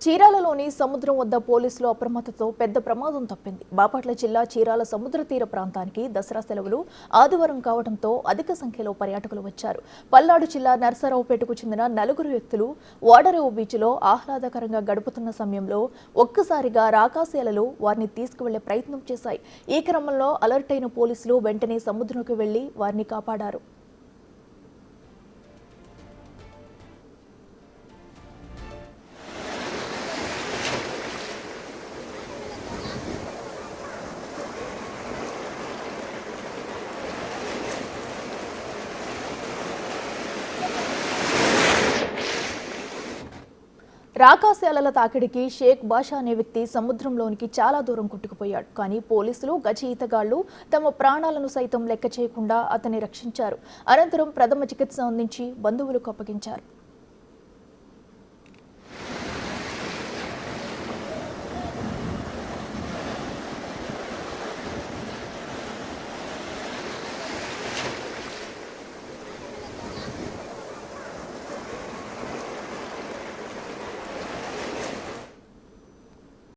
చీరాలలోని సముద్రం వద్ద పోలీసులు అప్రమత్తతో పెద్ద ప్రమాదం తప్పింది. బాపట్ల జిల్లా చీరాల సముద్ర తీర ప్రాంతానికి దసరా సెలవులు ఆదివారం కావడంతో అధిక సంఖ్యలో పర్యాటకులు వచ్చారు. పల్నాడు జిల్లా నర్సరావుపేటకు చెందిన నలుగురు వ్యక్తులు ఓడరేవు బీచ్లో ఆహ్లాదకరంగా గడుపుతున్న సమయంలో ఒక్కసారిగా రాకాసి అలలు వారిని తీసుకువెళ్లే ప్రయత్నం చేశాయి. ఈ క్రమంలో అలర్ట్ అయిన పోలీసులు వెంటనే సముద్రంలోకి వెళ్లి వారిని కాపాడారు. రాకాసి అలల తాకిడికి షేక్ బాషా అనే వ్యక్తి సముద్రంలోనికి చాలా దూరం కొట్టుకుపోయాడు. కానీ పోలీసులు గజ ఈతగాళ్లు తమ ప్రాణాలను సైతం లెక్క చేయకుండా అతన్ని రక్షించారు. అనంతరం ప్రథమ చికిత్స అందించి బంధువులకు అప్పగించారు.